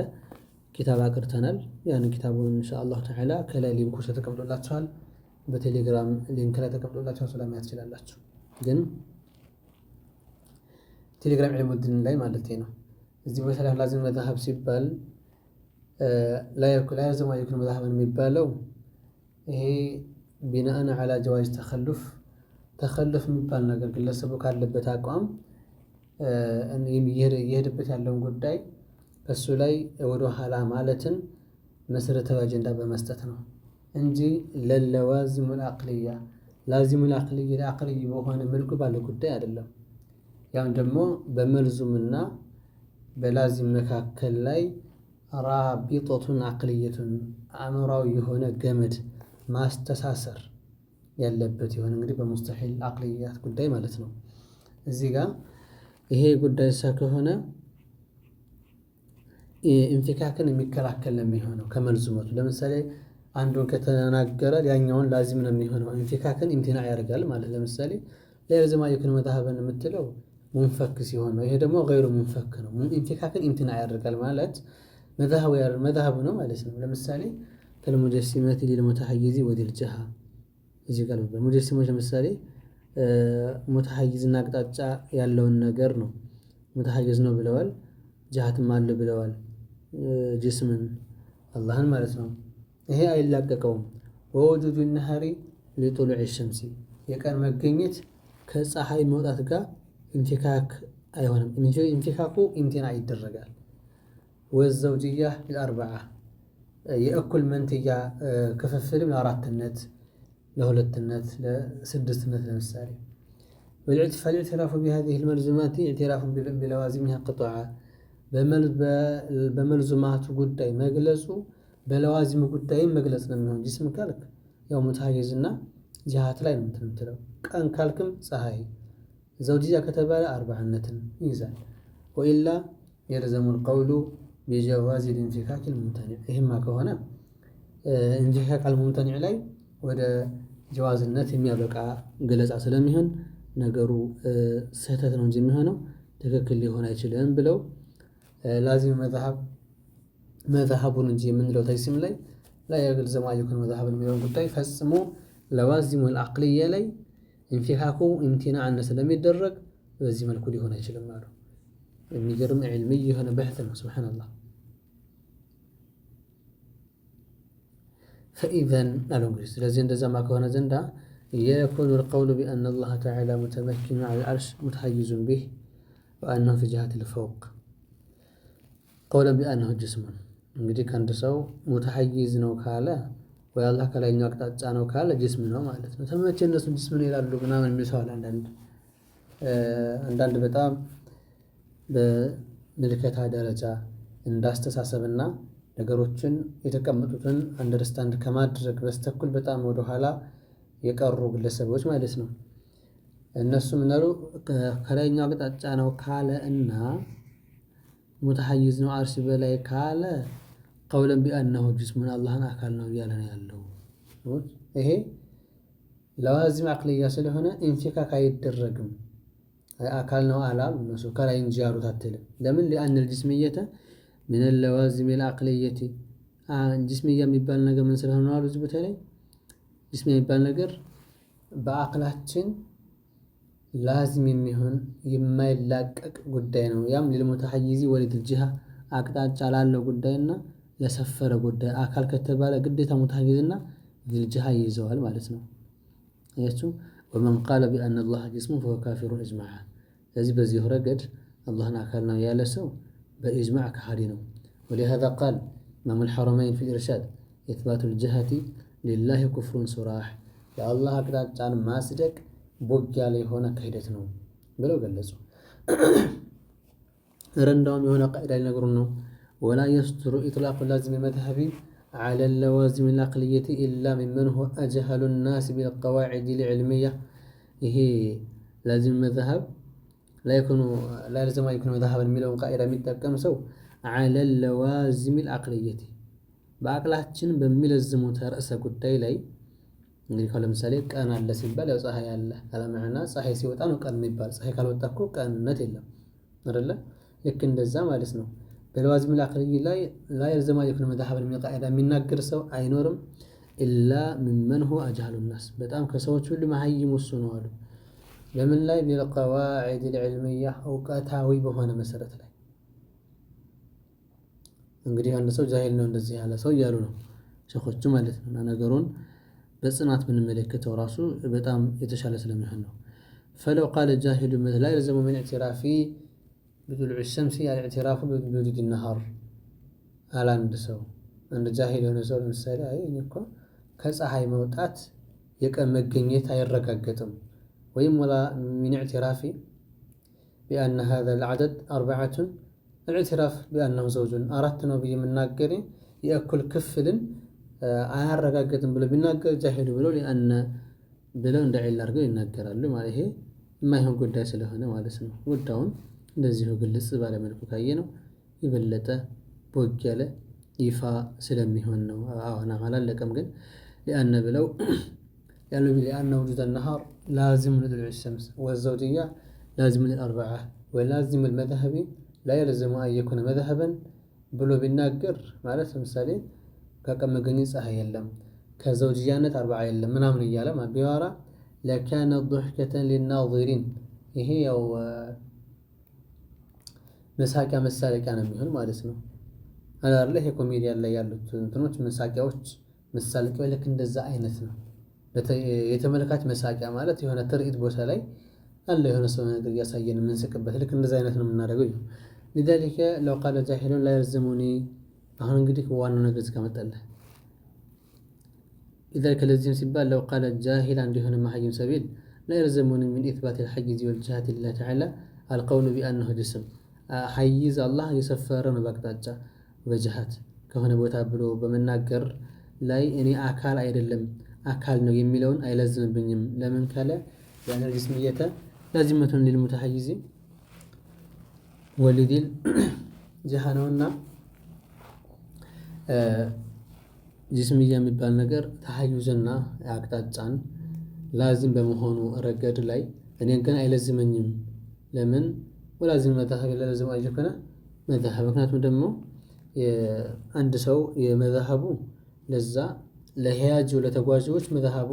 ኪታብ አቅርተናል ያን ኪታቡን ኢንሻአላህ ተዓላ ከላይ ሊንኩ ተቀምጦላችኋል በቴሌግራም ሊንክ ላይ ተቀምጦላችኋል ስለማያት ይችላልላችሁ ግን ቴሌግራም ዒልሙዲን ላይ ማለት ነው እዚህ በተለይ ላዚም መዝሐብ ሲባል لا يلزم أن يكون مذهبا የሚባለው ይሄ ቢናአን على جواز ተخلف የሚባል ነገር ግለሰቡ ካለበት አቋም የሚሄድበት ያለውን ጉዳይ እሱ ላይ ወደ ኋላ ማለትን መሰረታዊ አጀንዳ በመስጠት ነው እንጂ ለለዋዚሙ العقلية ላዚሙ العقلية ለአቅልይ በሆነ መልኩ ባለ ጉዳይ አይደለም ያም ደግሞ በመልዙምና በላዚም መካከል ላይ ራቢጦቱን አቅልየቱን አእምሯዊ የሆነ ገመድ ማስተሳሰር ያለበት ይሆን እንግዲህ በሙስተሂል አቅልያት ጉዳይ ማለት ነው እዚህ ጋር ይሄ ጉዳይ ከሆነ ኢንፊካክን የሚከላከል ነው የሚሆነው ከመልዙመቱ ለምሳሌ አንዱን ከተናገረ ያኛውን ላዚም ነው የሚሆነው ኢንፊካክን ኢምቲና ያደርጋል ማለት ለምሳሌ ለርዝማ ይኩን መذهبን የምትለው ሙንፈክ ሲሆን ነው ይሄ ደግሞ غير ሙንፈክ ነው ኢንፊካክን ኢምቲና ያደርጋል ማለት መذهب ነው ማለት ነው ለምሳሌ ከልሙጀሲመት ለልሙተሐይዚ ወዲል ጀሃ እዚህ ጋር ሙጀሲሞች ለምሳሌ ሙተሐይዝና አቅጣጫ ያለውን ነገር ነው ሙተሐይዝ ነው ብለዋል ጀሃትም አለ ብለዋል ጅስምን አላህን ማለት ነው ይሄ አይላቀቀውም ወወጁዱ النهار لطلوع الشمس የቀን መገኘት ከፀሐይ መውጣት ጋር ኢንቲካክ አይሆንም ኢንቲካኩ ኢምቲና ይደረጋል والزوجية الأربعة يأكل منتجا كففل من أراتنت لهولتنت لسدستنت لمسالي فالاعتراف بهذه الملزومات اعتراف بلوازمها قطعا بملزومات قداي مجلسو بلوازم قداي مجلسنا منهم جسم كالك يوم متحيزنا جهات لا يمتلو كان كالكم صحيح زوجية كتبها أربعة نتن يزال وإلا يلزم القول بجواز الانفكاك الممتنع إهما كهنا انفكاك الممتنع لي وده جواز النت የሚያበቃ ገለጻ ስለሚሆን ነገሩ ስህተት ነው እንጂ የሚሆነው ትክክል ሊሆን አይችልም ብለው ላዚም መذهቡን እንጂ የምንለው ተይሲም ላይ لا يلزم أن يكون مذهب የሚለው ጉዳይ ፈጽሞ ለዋዚሙ العقلية ላይ ኢንፊካኩ ኢምቲናዕ ስለሚደረግ በዚህ መልኩ ሊሆን አይችልም ማለት የሚገርም ዒልሚ የሆነ በሕት ነው ሱብሃንአላህ فإذا قالوا انجليز ስለዚህ እንደዛ ማከሆነ ዘንዳ يكون القول بأن الله تعالى متمكن على العرش متحيز به ወአነሁ ፊ ጅሀቲል ፈውቅ ቀውለን ቢአነሁ ጅስሙን። እንግዲህ ከአንድ ሰው ሙተሐይዝ ነው ካለ ወይ አላህ ከላይኛው አቅጣጫ ነው ካለ ጅስም ነው ማለት ነው። ተመቼ እነሱ ጅስም ነው ይላሉ ምናምን የሚል ሰው አለ። አንዳንድ በጣም በምልከታ ደረጃ እንዳስተሳሰብና ነገሮችን የተቀመጡትን አንደርስታንድ ከማድረግ በስተኩል በጣም ወደኋላ የቀሩ ግለሰቦች ማለት ነው። እነሱ ምን አሉ? ከላይኛው አቅጣጫ ነው ካለ እና ሙተሐይዝ ነው አርሽ በላይ ካለ ቀውለን ቢአነሁ ጅስሙን አላህን አካል ነው እያለ ነው ያለው። ይሄ ለዋዚም አቅልያ ስለሆነ ኢንፊካክ አይደረግም። አካል ነው አላም እነሱ ከላይ እንጂ ያሉት አትልም። ለምን? ሊአነ ልጅስምየተ ምን ለዋዚም ልአቅልየቲ ጅስምያ የሚባል ነገር ምን ስለሆነ አሉ። እዚህ ቦታ ላይ ጅስም የሚባል ነገር በአቅላችን ላዝም የሚሆን የማይላቀቅ ጉዳይ ነው። ያም ሊልሙተሐይዚ ወሊድል ጅሃ አቅጣጫ ላለው ጉዳይና ለሰፈረ ጉዳይ አካል ከተባለ ግዴታ ሙተሐይዝና ዚል ጅሃ ይይዘዋል ማለት ነው። አያችሁ? ወመን ቃለ ቢአነ አላህ ጅስሙን ፈሁወ ካፊሩን ኢጅማዓ። ስለዚህ በዚህ ረገድ አላህን አካል ነው ያለ ሰው በኢጅማዕ ከሃዲ ነው። ወሊሃዛ ቃል ኢማሙል ሐረመይን ፊል ኢርሻድ ኢትባቱል ጅሀቲ ሊላሂ ኩፍሩን ሱራሕ፣ የአላህ አቅጣጫን ማጽደቅ ቦግ ያለ የሆነ ክህደት ነው ብለው ገለጹ። ረንዳውም የሆነ ቃዒዳ ሊነግሩን ነው። ወላ የስቱሩ ኢጥላቁ ላዚም መዝሀቢ ዐለ ለዋዚም ልአቅልየቲ ኢላ ሚመን ሁወ አጅሀሉ ናስ ቢልቀዋዒድ ልዕልምያ። ይሄ ላዚም መዝሀብ ላይልዘማ ይኩኑ መዝሀብን የሚለውን ቃዒዳ የሚጠቀም ሰው ዐለ ለዋዚም ልአቅልየቲ በአቅላችን በሚለዝሙት ርዕሰ ጉዳይ ላይ እንግዲህ ለምሳሌ ቀን አለ ሲባል ያው ፀሐይ አለ አለማዕና ፀሐይ ሲወጣ ነው ቀን የሚባል። ፀሐይ ካልወጣ እኮ ቀንነት የለም አይደለ? ልክ እንደዛ ማለት ነው። በለዋዚም ልአቅልይ ላይ የልዘማ የኩነ መዝሀብን የሚል ቃዒዳ የሚናገር ሰው አይኖርም። ኢላ ሚመን ሁወ አጅሀሉ ናስ በጣም ከሰዎች ሁሉ መሀይም እሱ ነው አሉ። ለምን ላይ? ቢልቀዋዒድ ልዕልምያ እውቀታዊ በሆነ መሰረት ላይ። እንግዲህ አንድ ሰው ጃሂል ነው እንደዚህ ያለ ሰው እያሉ ነው ሸኾቹ ማለት ነው። እና ነገሩን በጽናት ብንመለከተው ራሱ በጣም የተሻለ ስለሚሆን ነው። ፈለው ቃለ ጃሂሉ ላ የልዘሙ ምን ኢዕቲራፊ ብጡሉዕ ሸምሲ አልኢዕቲራፉ ቢውጁድ ነሃር አለ አንድ ሰው። አንድ ጃሂል የሆነ ሰው ለምሳሌ አይ እኔ እኮ ከፀሐይ መውጣት የቀን መገኘት አይረጋገጥም፣ ወይም ወላ ሚን ኢዕቲራፊ ቢአነ ሃዛል ዐደድ አርበዐቱን አልኢዕቲራፍ ቢአነሁ ዘውጁን አራት ነው ብዬ የምናገር የእኩል ክፍልን አያረጋገጥም ብሎ ቢናገር ጃሂሉ ብለው ሊአነ ብለው እንደ ዒላ አድርገው ይናገራሉ። ማለት ይሄ የማይሆን ጉዳይ ስለሆነ ማለት ነው። ጉዳዩን እንደዚሁ ግልጽ ባለመልኩ ካየ ነው የበለጠ ቦግ ያለ ይፋ ስለሚሆን ነው። አሁን አላለቀም ግን ሊአነ ብለው ያሉ ሊአነ ውጁደ ነሃር ላዚም ለጥሉዕ ሸምስ ወዘውጅያ ላዚም ለልአርበዓ ወላዚም ልመዝሀቢ ላ የልዘሙ አን የኩነ መዝሀበን ብሎ ቢናገር ማለት ለምሳሌ ከቀን መገኘት ፀሐይ የለም ከዘውጅያነት አርበዓ የለም ምናምን እያለ ቢያወራ ለካነ ዱሕከተን ሊናዚሪን ይሄ ያው መሳቂያ መሳለቂያ ነው የሚሆን ማለት ነው። አላለ ይሄ ኮሜዲያን ላይ ያሉት እንትኖች መሳቂያዎች መሳለቂያው ልክ እንደዛ አይነት ነው። የተመልካች መሳቂያ ማለት የሆነ ትርኢት ቦታ ላይ አለ የሆነ ሰው ነገር እያሳየን የምንስቅበት ልክ እንደዛ አይነት ነው የምናደርገው። لذلك لو قال جاهل لا يلزمني አሁን እንግዲህ ዋናው ነገር እዚህ ከመጣልህ لذلك ለዚህም ሲባል لو قال جاهل عند የሆነ መሀይም ሰቢል لا يلزمني من إثبات الحيز والجهة لله تعالى القول بأنه جسم ሐይዝ አላህ የሰፈረ ነው በአቅጣጫ በጅሃት ከሆነ ቦታ ብሎ በመናገር ላይ እኔ አካል አይደለም አካል ነው የሚለውን አይለዝምብኝም። ለምን ካለ ያን ጅስምየተ ላዚመቱን ሊልሙተሐይዚ ወሊዲል ጅሃ ነውና ጅስምያ የሚባል ነገር ተሐዩዝና አቅጣጫን ላዚም በመሆኑ ረገድ ላይ እኔን ግን አይለዝመኝም። ለምን ወላዚም መዝሀብ ለለዘሙ አይጀከነ መዝሀብ ምክንያቱም ደግሞ አንድ ሰው የመዝሀቡ ለዛ ለህያጁ ለተጓዦች መዝሀቡ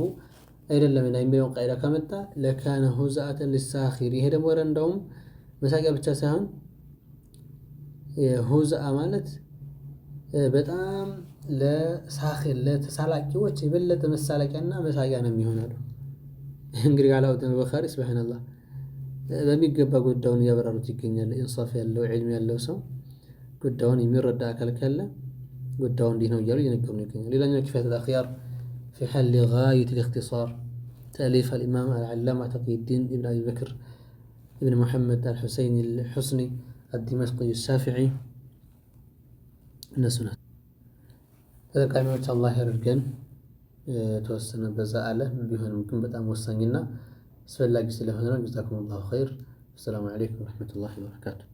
አይደለም እና የሚለውን ቃይዳ ከመጣ ለካነ ሁዛአተን ሊሳኺር ይሄ ደግሞ እንደውም መሳቂያ ብቻ ሳይሆን ሁዛአ ማለት በጣም ለሳኺር ለተሳላቂዎች የበለጠ መሳለቂያና መሳቂያ ነው የሚሆነው። እንግዲህ አላውተን በኻሪ ሱብሃንአላህ በሚገባ ጉዳዩን እያበራሩት ይገኛል። ኢንሳፍ ያለው ዒልም ያለው ሰው ጉዳዩን የሚረዳ አካል ካለ ጉዳዩ እንዲህ ነው እያሉ እየነገሩ ይገኛል። ሌላኛው ኪፋየቱል አኽያር ፊ ሐል ጋየቲል ኢኽቲሳር ተአሊፍ አልኢማም አልዓላማ ተቅይዲን ኢብን አቢ በክር ኢብን ሙሐመድ አልሑሰይኒ አልሑስኒ አዲመስቂ አሻፊዒ እነሱ ናቸው። ተጠቃሚዎች አላህ ያደርገን። ተወሰነ በዛ አለ ቢሆንም ግን በጣም ወሳኝና አስፈላጊ ስለሆነ ነው። ጀዛኩሙላሁ ኸይር። አሰላሙ ዓለይኩም ወረሕመቱላሂ ወበረካቱህ።